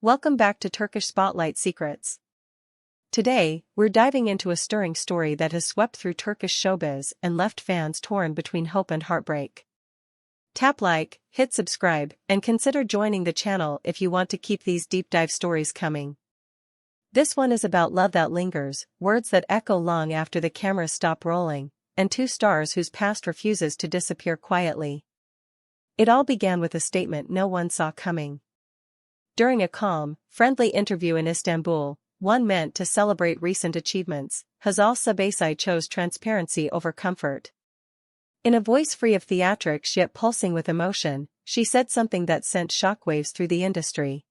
Welcome back to Turkish Spotlight Secrets. Today, we're diving into a stirring story that has swept through Turkish showbiz and left fans torn between hope and heartbreak. Tap like, hit subscribe, and consider joining the channel if you want to keep these deep dive stories coming. This one is about love that lingers, words that echo long after the cameras stop rolling, and two stars whose past refuses to disappear quietly. It all began with a statement no one saw coming. During a calm, friendly interview in Istanbul, one meant to celebrate recent achievements, Hazal Subaşı chose transparency over comfort. In a voice free of theatrics yet pulsing with emotion, she said something that sent shockwaves through the industry.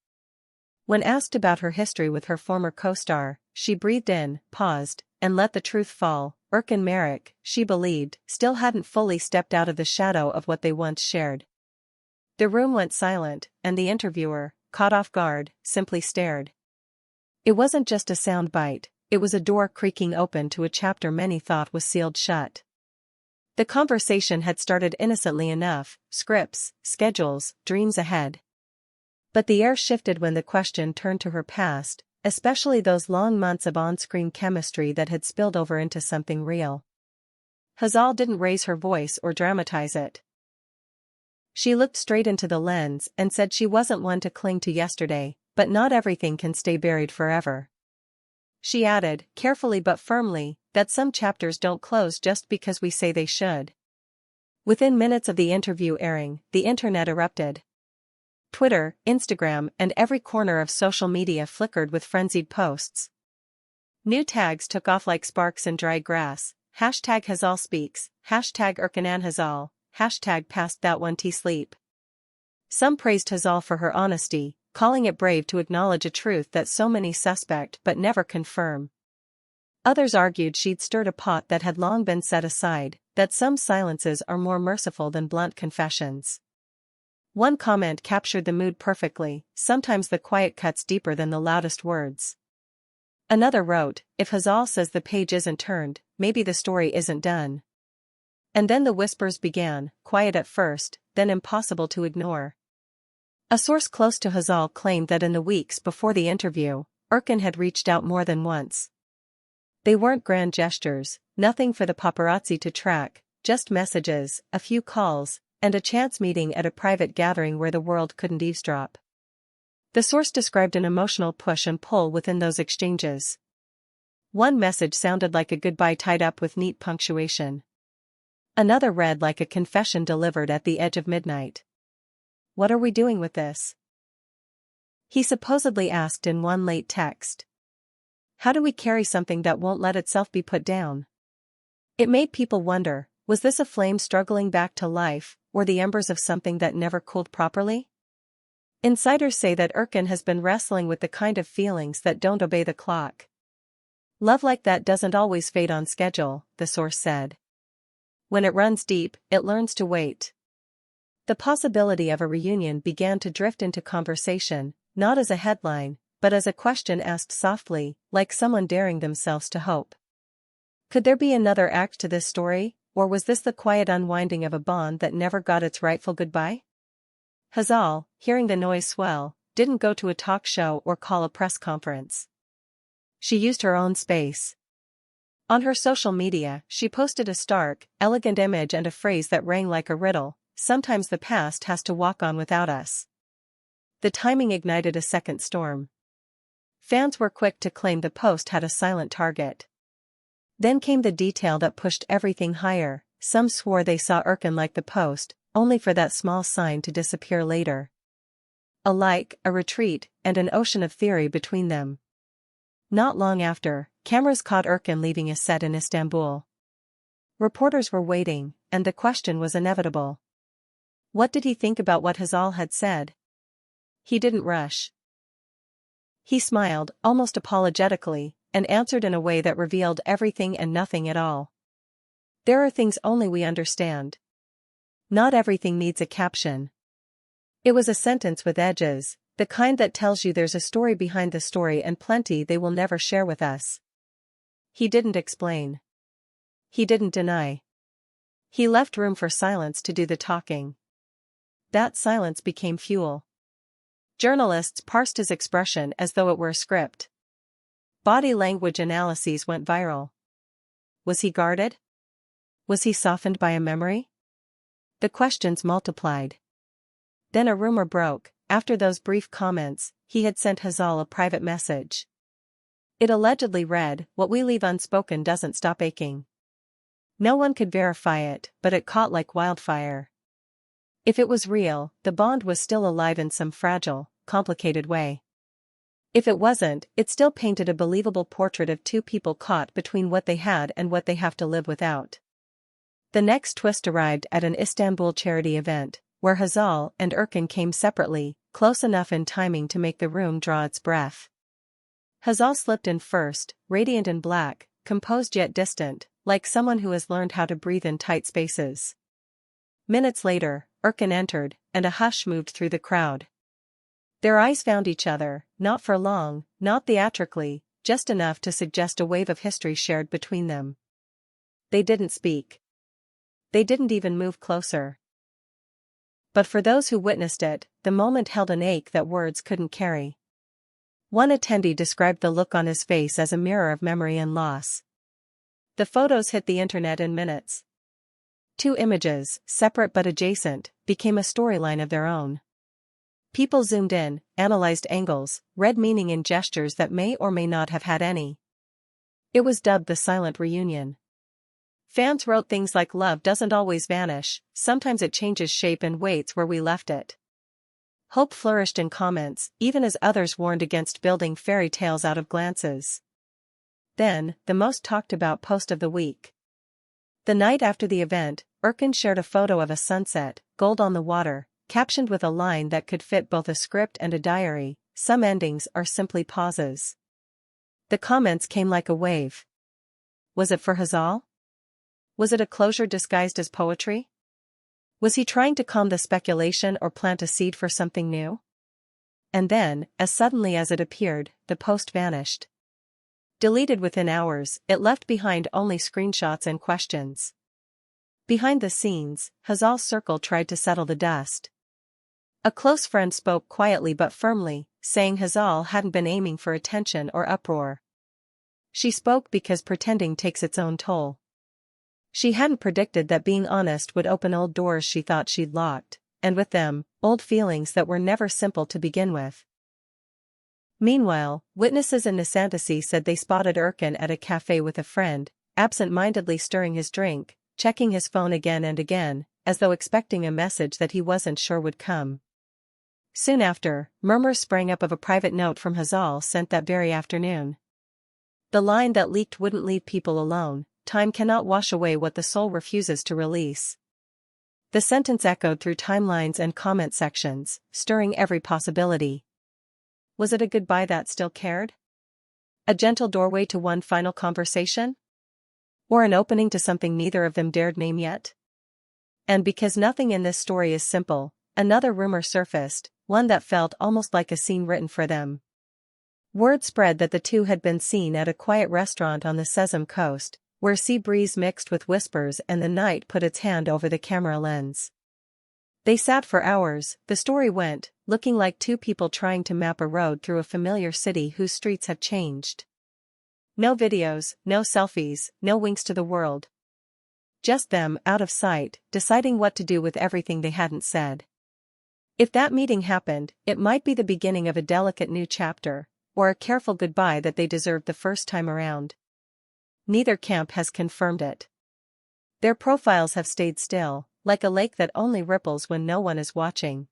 When asked about her history with her former co-star, she breathed in, paused, and let the truth fall. Urkin, she believed, still hadn't fully stepped out of the shadow of what they once shared. The room went silent, and the interviewer, caught off guard, simply stared. It wasn't just a sound bite, it was a door creaking open to a chapter many thought was sealed shut. The conversation had started innocently enough, scripts, schedules, dreams ahead. But the air shifted when the question turned to her past, especially those long months of on-screen chemistry that had spilled over into something real. Hazal didn't raise her voice or dramatize it. She looked straight into the lens and said she wasn't one to cling to yesterday, but not everything can stay buried forever. She added, carefully but firmly, that some chapters don't close just because we say they should. Within minutes of the interview airing, the internet erupted. Twitter, Instagram, and every corner of social media flickered with frenzied posts. New tags took off like sparks in dry grass, hashtag Hazal speaks, hashtag Urkin and Hazal, hashtag past that one tea sleep. Some praised Hazal for her honesty, calling it brave to acknowledge a truth that so many suspect but never confirm. Others argued she'd stirred a pot that had long been set aside, that some silences are more merciful than blunt confessions. One comment captured the mood perfectly, sometimes the quiet cuts deeper than the loudest words. Another wrote, if Hazal says the page isn't turned, maybe the story isn't done. And then the whispers began, quiet at first, then impossible to ignore. A source close to Hazal claimed that in the weeks before the interview, Urkin had reached out more than once. They weren't grand gestures, nothing for the paparazzi to track, just messages, a few calls, and a chance meeting at a private gathering where the world couldn't eavesdrop. The source described an emotional push and pull within those exchanges. One message sounded like a goodbye tied up with neat punctuation. Another read like a confession delivered at the edge of midnight. What are we doing with this? He supposedly asked in one late text. How do we carry something that won't let itself be put down? It made people wonder, was this a flame struggling back to life, or the embers of something that never cooled properly? Insiders say that Urkin has been wrestling with the kind of feelings that don't obey the clock. Love like that doesn't always fade on schedule, the source said. When it runs deep, it learns to wait. The possibility of a reunion began to drift into conversation, not as a headline, but as a question asked softly, like someone daring themselves to hope. Could there be another act to this story, or was this the quiet unwinding of a bond that never got its rightful goodbye? Hazal, hearing the noise swell, didn't go to a talk show or call a press conference. She used her own space. On her social media, she posted a stark, elegant image and a phrase that rang like a riddle, sometimes the past has to walk on without us. The timing ignited a second storm. Fans were quick to claim the post had a silent target. Then came the detail that pushed everything higher. Some swore they saw Urkin like the post, only for that small sign to disappear later. A like, a retreat, and an ocean of theory between them. Not long after, cameras caught Urkin leaving a set in Istanbul. Reporters were waiting, and the question was inevitable. What did he think about what Hazal had said? He didn't rush. He smiled, almost apologetically, and answered in a way that revealed everything and nothing at all. There are things only we understand. Not everything needs a caption. It was a sentence with edges, the kind that tells you there's a story behind the story and plenty they will never share with us. He didn't explain. He didn't deny. He left room for silence to do the talking. That silence became fuel. Journalists parsed his expression as though it were a script. Body language analyses went viral. Was he guarded? Was he softened by a memory? The questions multiplied. Then a rumor broke. After those brief comments, he had sent Hazal a private message. It allegedly read, "What we leave unspoken doesn't stop aching." No one could verify it, but it caught like wildfire. If it was real, the bond was still alive in some fragile, complicated way. If it wasn't, it still painted a believable portrait of two people caught between what they had and what they have to live without. The next twist arrived at an Istanbul charity event, where Hazal and Urkin came separately, close enough in timing to make the room draw its breath. Hazal slipped in first, radiant in black, composed yet distant, like someone who has learned how to breathe in tight spaces. Minutes later, Urkin entered, and a hush moved through the crowd. Their eyes found each other, not for long, not theatrically, just enough to suggest a wave of history shared between them. They didn't speak. They didn't even move closer. But for those who witnessed it, the moment held an ache that words couldn't carry. One attendee described the look on his face as a mirror of memory and loss. The photos hit the internet in minutes. Two images, separate but adjacent, became a storyline of their own. People zoomed in, analyzed angles, read meaning in gestures that may or may not have had any. It was dubbed the silent reunion. Fans wrote things like, "Love doesn't always vanish, sometimes it changes shape and waits where we left it." Hope flourished in comments, even as others warned against building fairy tales out of glances. Then, the most talked about post of the week. The night after the event, Urkin shared a photo of a sunset, gold on the water, captioned with a line that could fit both a script and a diary: "Some endings are simply pauses." The comments came like a wave. Was it for Hazal? Was it a closure disguised as poetry? Was he trying to calm the speculation or plant a seed for something new? And then, as suddenly as it appeared, the post vanished. Deleted within hours, it left behind only screenshots and questions. Behind the scenes, Hazal's circle tried to settle the dust. A close friend spoke quietly but firmly, saying Hazal hadn't been aiming for attention or uproar. She spoke because pretending takes its own toll. She hadn't predicted that being honest would open old doors she thought she'd locked, and with them, old feelings that were never simple to begin with. Meanwhile, witnesses in Nisantasy said they spotted Urkin at a cafe with a friend, absent-mindedly stirring his drink, checking his phone again and again, as though expecting a message that he wasn't sure would come. Soon after, murmurs sprang up of a private note from Hazal sent that very afternoon. The line that leaked wouldn't leave people alone: "Time cannot wash away what the soul refuses to release." The sentence echoed through timelines and comment sections, stirring every possibility. Was it a goodbye that still cared? A gentle doorway to one final conversation? Or an opening to something neither of them dared name yet? And because nothing in this story is simple, another rumor surfaced, one that felt almost like a scene written for them. Word spread that the two had been seen at a quiet restaurant on the Sesame Coast, where sea breeze mixed with whispers and the night put its hand over the camera lens. They sat for hours, the story went, looking like two people trying to map a road through a familiar city whose streets have changed. No videos, no selfies, no winks to the world. Just them, out of sight, deciding what to do with everything they hadn't said. If that meeting happened, it might be the beginning of a delicate new chapter, or a careful goodbye that they deserved the first time around. Neither camp has confirmed it. Their profiles have stayed still, like a lake that only ripples when no one is watching.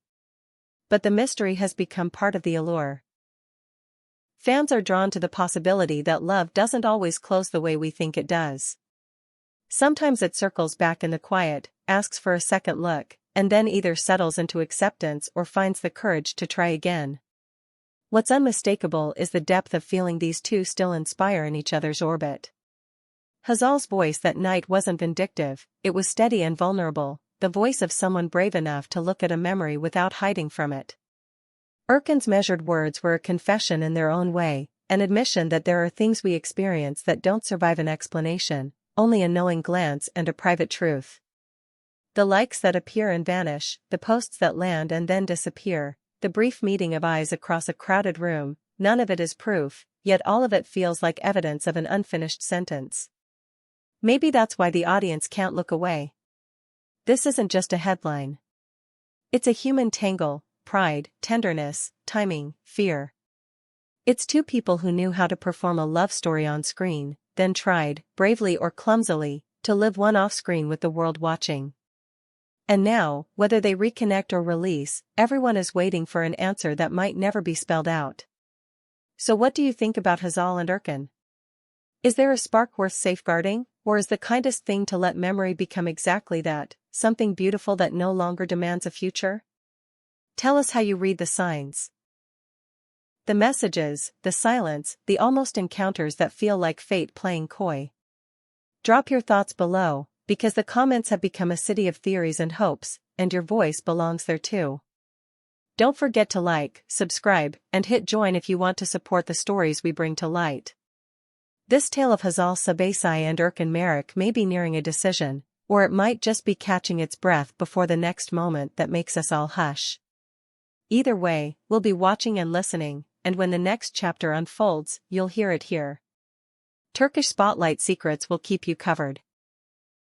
But the mystery has become part of the allure. Fans are drawn to the possibility that love doesn't always close the way we think it does. Sometimes it circles back in the quiet, asks for a second look, and then either settles into acceptance or finds the courage to try again. What's unmistakable is the depth of feeling these two still inspire in each other's orbit. Hazal's voice that night wasn't vindictive, it was steady and vulnerable, the voice of someone brave enough to look at a memory without hiding from it. Urkin's measured words were a confession in their own way, an admission that there are things we experience that don't survive an explanation, only a knowing glance and a private truth. The likes that appear and vanish, the posts that land and then disappear, The brief meeting of eyes across a crowded room, none of it is proof, yet all of it feels like evidence of an unfinished sentence. Maybe that's why the audience can't look away. This isn't just a headline. It's a human tangle: pride, tenderness, timing, fear. It's two people who knew how to perform a love story on screen, then tried, bravely or clumsily, to live one off-screen with the world watching. And now, whether they reconnect or release, everyone is waiting for an answer that might never be spelled out. So what do you think about Hazal and Urkin? Is there a spark worth safeguarding, or is the kindest thing to let memory become exactly that, something beautiful that no longer demands a future? Tell us how you read the signs. The messages, the silence, the almost encounters that feel like fate playing coy. Drop your thoughts below, because the comments have become a city of theories and hopes, and your voice belongs there too. Don't forget to like, subscribe, and hit join if you want to support the stories we bring to light. This tale of Hazal Subaşı and Urkin Merrick may be nearing a decision, or it might just be catching its breath before the next moment that makes us all hush. Either way, we'll be watching and listening, and when the next chapter unfolds, you'll hear it here. Turkish Spotlight Secrets will keep you covered.